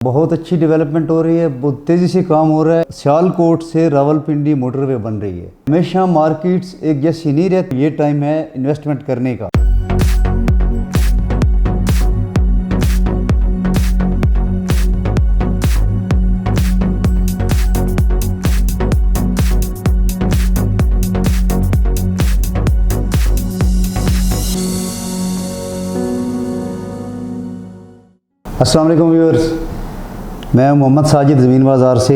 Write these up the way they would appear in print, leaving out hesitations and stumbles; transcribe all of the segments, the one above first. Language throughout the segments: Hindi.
बहुत अच्छी डेवलपमेंट हो रही है, बहुत तेज़ी से काम हो रहा है। सियालकोट से रावलपिंडी मोटरवे बन रही है। हमेशा मार्केट्स एक जैसी नहीं रहती, ये टाइम है इन्वेस्टमेंट करने का। अस्सलाम वालेकुम व्यूअर्स, मैं मोहम्मद साजिद ज़मीन बाज़ार से।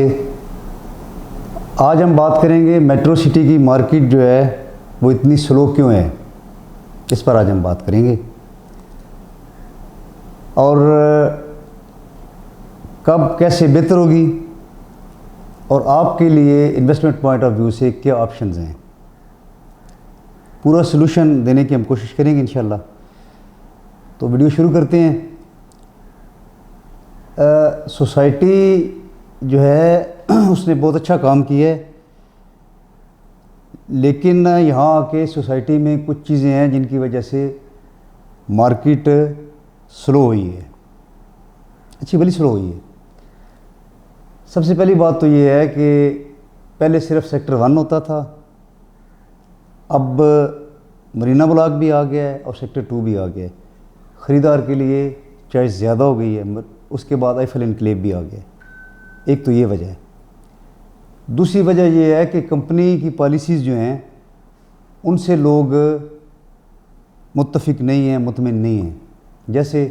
आज हम बात करेंगे मेट्रो सिटी की मार्केट जो है वो इतनी स्लो क्यों है, इस पर आज हम बात करेंगे। और कब कैसे बेहतर होगी और आपके लिए इन्वेस्टमेंट पॉइंट ऑफ व्यू से क्या ऑप्शंस हैं, पूरा सलूशन देने की हम कोशिश करेंगे इंशाल्लाह। तो वीडियो शुरू करते हैं। सोसाइटी जो है उसने बहुत अच्छा काम किया है, लेकिन यहाँ आके सोसाइटी में कुछ चीज़ें हैं जिनकी वजह से मार्केट स्लो हुई है, अच्छी भली स्लो हुई है। सबसे पहली बात तो ये है कि पहले सिर्फ सेक्टर 1 होता था, अब मरीना ब्लॉक भी आ गया है और सेक्टर 2 भी आ गया है। ख़रीदार के लिए चॉइस ज़्यादा हो गई है। उसके बाद आईफल इनक्लेव भी आ गया। एक तो ये वजह है। दूसरी वजह ये है कि कंपनी की पॉलिसीज़ जो हैं उनसे लोग मुत्तफिक नहीं हैं, मुतमिन नहीं हैं। जैसे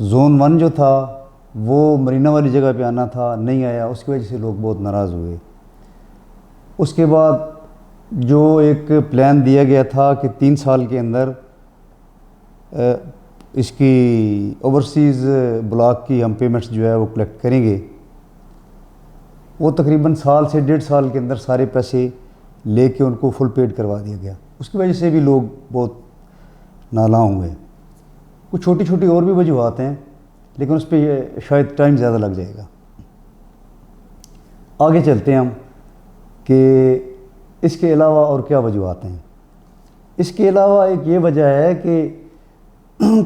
जोन 1 जो था वो मरीना वाली जगह पे आना था, नहीं आया, उसकी वजह से लोग बहुत नाराज़ हुए। उसके बाद जो एक प्लान दिया गया था कि 3 साल के अंदर इसकी ओवरसीज़ ब्लॉक की हम पेमेंट्स जो है वो कलेक्ट करेंगे, वो तकरीबन साल से 1.5 साल के अंदर सारे पैसे लेके उनको फुल पेड करवा दिया गया। उसकी वजह से भी लोग बहुत नालां हुए। कुछ छोटी छोटी और भी वजूहत हैं, लेकिन उस पर शायद टाइम ज़्यादा लग जाएगा। आगे चलते हैं हम कि इसके अलावा और क्या वजूहत हैं। इसके अलावा एक ये वजह है कि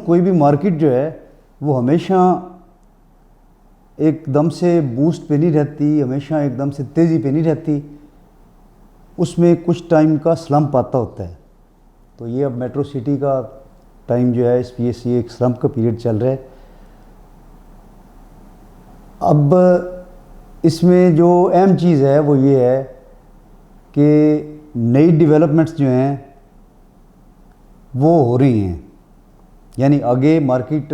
कोई भी मार्केट जो है वो हमेशा एकदम से बूस्ट पे नहीं रहती, हमेशा एकदम से तेज़ी पे नहीं रहती, उसमें कुछ टाइम का स्लम्प आता होता है। तो ये अब मेट्रो सिटी का टाइम जो है, इस ये एक स्लम्प का पीरियड चल रहा है। अब इसमें जो अहम चीज़ है वो ये है कि नई डेवलपमेंट्स जो हैं वो हो रही हैं, यानी आगे मार्केट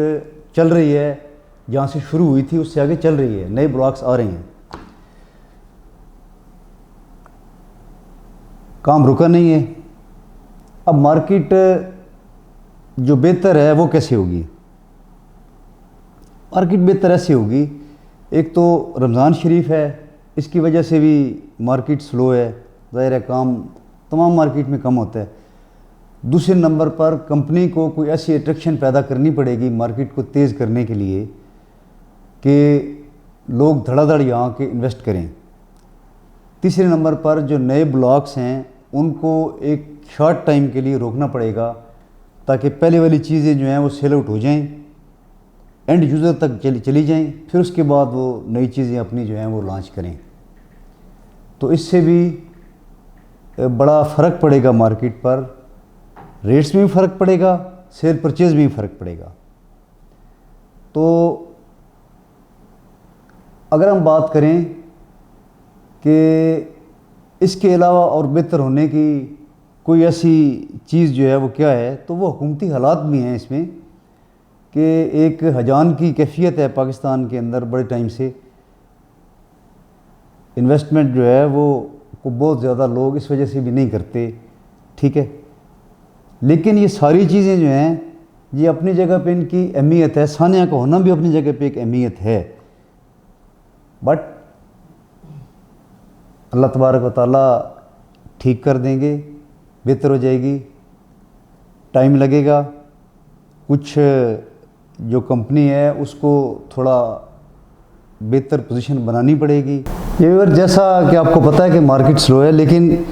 चल रही है, जहाँ से शुरू हुई थी उससे आगे चल रही है, नए ब्लॉक्स आ रहे हैं, काम रुका नहीं है। अब मार्केट जो बेहतर है वो कैसे होगी? मार्केट बेहतर ऐसे होगी, एक तो रमज़ान शरीफ है, इसकी वजह से भी मार्केट स्लो है, ज़ाहिर है काम तमाम मार्केट में कम होता है। दूसरे नंबर पर कंपनी को कोई ऐसी अट्रैक्शन पैदा करनी पड़ेगी मार्केट को तेज़ करने के लिए कि लोग धड़ाधड़ यहाँ के इन्वेस्ट करें। तीसरे नंबर पर जो नए ब्लॉक्स हैं उनको एक शॉर्ट टाइम के लिए रोकना पड़ेगा ताकि पहले वाली चीज़ें जो हैं वो सेल आउट हो जाएं, एंड यूज़र तक चली जाएं, फिर उसके बाद वो नई चीज़ें अपनी जो हैं वो लॉन्च करें। तो इससे भी बड़ा फ़र्क पड़ेगा मार्केट पर, रेट्स में भी फ़र्क पड़ेगा, सेल परचेज़ में भी फ़र्क पड़ेगा। तो अगर हम बात करें कि इसके अलावा और बेहतर होने की कोई ऐसी चीज़ जो है वो क्या है, तो वो हुकूमती हालात भी हैं इसमें कि एक हजान की कैफियत है पाकिस्तान के अंदर। बड़े टाइम से इन्वेस्टमेंट जो है वो को बहुत ज़्यादा लोग इस वजह से भी नहीं करते, ठीक है। लेकिन ये सारी चीज़ें जो हैं ये अपनी जगह पे इनकी अहमियत है, सानिया का होना भी अपनी जगह पे एक अहमियत है, बट अल्लाह तबारक व तआला ठीक कर देंगे, बेहतर हो जाएगी। टाइम लगेगा, कुछ जो कंपनी है उसको थोड़ा बेहतर पोजीशन बनानी पड़ेगी। ये जैसा कि आपको पता है कि मार्केट स्लो है, लेकिन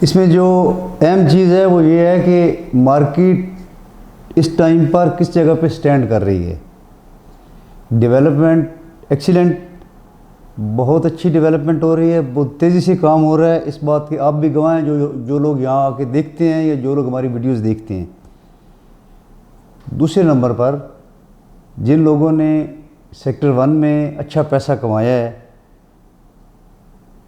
इसमें जो अहम चीज़ है वो ये है कि मार्केट इस टाइम पर किस जगह पे स्टैंड कर रही है। डेवलपमेंट एक्सीलेंट, बहुत अच्छी डेवलपमेंट हो रही है, बहुत तेज़ी से काम हो रहा है। इस बात की आप भी गवाह हैं, जो लोग यहाँ आके देखते हैं या जो लोग हमारी वीडियोस देखते हैं। दूसरे नंबर पर जिन लोगों ने सेक्टर 1 में अच्छा पैसा कमाया है,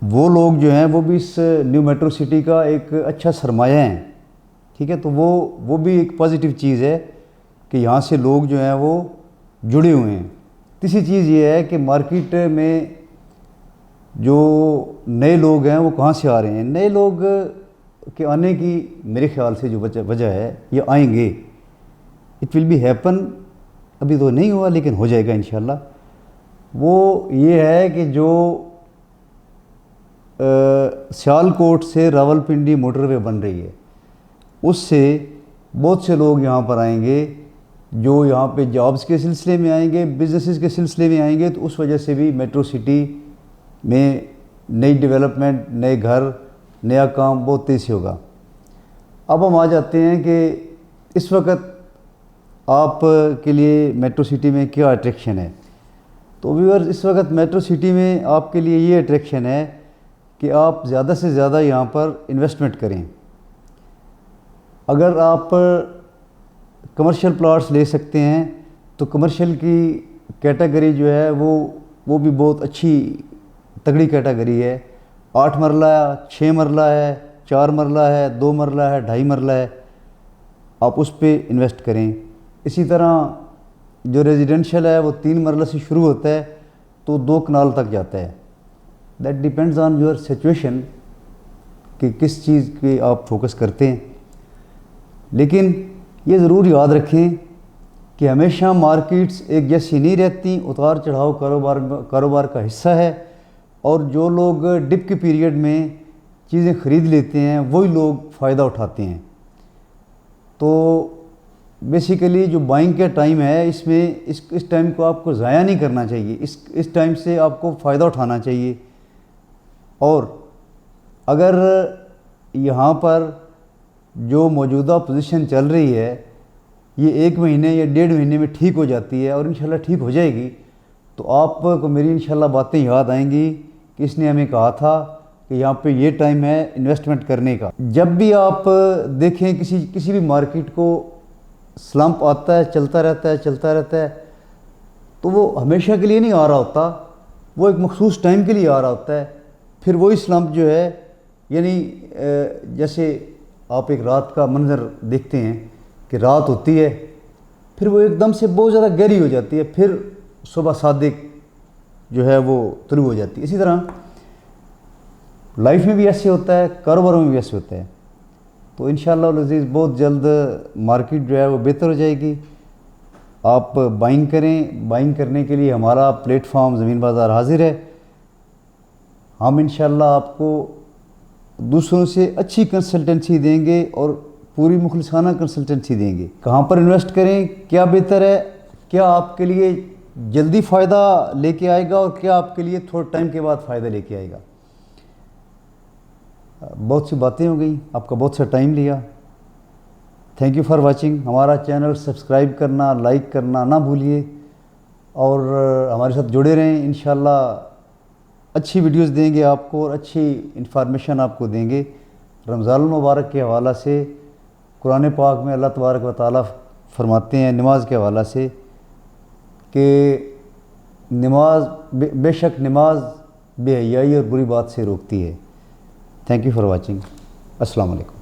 वो लोग जो हैं वो भी इस न्यू मेट्रो सिटी का एक अच्छा सरमाया हैं। ठीक है, तो वो भी एक पॉजिटिव चीज़ है कि यहाँ से लोग जो हैं वो जुड़े हुए हैं। तीसरी चीज़ ये है कि मार्केट में जो नए लोग हैं वो कहाँ से आ रहे हैं। नए लोग के आने की मेरे ख्याल से जो वजह है, ये आएंगे, इट विल बी हैपन। अभी तो नहीं हुआ लेकिन हो जाएगा इंशाल्लाह। वो ये है कि जो सियालकोट से रावलपिंडी मोटरवे बन रही है, उससे बहुत से लोग यहाँ पर आएंगे, जो यहाँ पे जॉब्स के सिलसिले में आएंगे, बिजनेसेस के सिलसिले में आएंगे। तो उस वजह से भी मेट्रो सिटी में नई डेवलपमेंट, नए घर, नया काम बहुत तेज़ी से होगा। अब हम आ जाते हैं कि इस वक्त आप के लिए मेट्रो सिटी में क्या अट्रैक्शन है। तो व्यूअर्स, इस वक्त मेट्रो सिटी में आपके लिए ये अट्रैक्शन है कि आप ज़्यादा से ज़्यादा यहाँ पर इन्वेस्टमेंट करें। अगर आप कमर्शियल प्लॉट्स ले सकते हैं तो कमर्शियल की कैटेगरी जो है वो भी बहुत अच्छी तगड़ी कैटेगरी है। 8 मरला, 6 मरला है, 4 मरला है, 2 मरला है, 2.5 मरला है, आप उस पर इन्वेस्ट करें। इसी तरह जो रेजिडेंशियल है वो 3 मरला से शुरू होता है तो 2 कनाल तक जाता है। That depends on your situation कि किस चीज़ पे आप फोकस करते हैं। लेकिन ये ज़रूर याद रखें कि हमेशा मार्केट्स एक जैसी नहीं रहती, उतार चढ़ाव कारोबार का हिस्सा है। और जो लोग डिप के पीरियड में चीज़ें ख़रीद लेते हैं वही लोग फ़ायदा उठाते हैं। तो बेसिकली जो बाइंग का टाइम है, इसमें इस टाइम को आपको ज़ाया नहीं करना चाहिए। इस टाइम से आपको फ़ायदा उठाना चाहिए। और अगर यहाँ पर जो मौजूदा पोजीशन चल रही है ये 1 महीने या 1.5 महीने में ठीक हो जाती है और इंशाल्लाह ठीक हो जाएगी, तो आपको मेरी इंशाल्लाह बातें याद आएंगी कि इसने हमें कहा था कि यहाँ पे ये टाइम है इन्वेस्टमेंट करने का। जब भी आप देखें किसी भी मार्केट को, स्लम्प आता है, चलता रहता है, तो वो हमेशा के लिए नहीं आ रहा होता, वो एक मखसूस टाइम के लिए आ रहा होता है। फिर वही स्लम्प जो है, यानी जैसे आप एक रात का मंजर देखते हैं कि रात होती है, फिर वो एकदम से बहुत ज़्यादा गहरी हो जाती है, फिर सुबह सादिक जो है वो तुलू हो जाती है। इसी तरह लाइफ में भी ऐसे होता है, कारोबारों में भी ऐसे होता है। तो इंशाअल्लाह अज़ीज़ बहुत जल्द मार्केट जो है वो बेहतर हो जाएगी। आप बाइंग करें। बाइंग करने के लिए हमारा प्लेटफॉर्म ज़मीन बाज़ार हाजिर है। हम इंशाअल्लाह आपको दूसरों से अच्छी कंसल्टेंसी देंगे और पूरी मुखलिसाना कंसल्टेंसी देंगे। कहाँ पर इन्वेस्ट करें, क्या बेहतर है, क्या आपके लिए जल्दी फ़ायदा लेके आएगा और क्या आपके लिए थोड़े टाइम के बाद फ़ायदा लेके आएगा। बहुत सी बातें हो गई, आपका बहुत सा टाइम लिया। Thank you for watching. हमारा चैनल सब्सक्राइब करना, लाइक करना ना भूलिए और हमारे साथ जुड़े रहें। इंशाअल्लाह अच्छी वीडियोस देंगे आपको और अच्छी इन्फॉर्मेशन आपको देंगे। रमज़ान मुबारक के हवाला से कुरान पाक में अल्लाह तबारक व तआला फरमाते हैं नमाज के हवाला से कि नमाज बेशक नमाज बेहयाई और बुरी बात से रोकती है। Thank you for watching. अस्सलाम वालेकुम।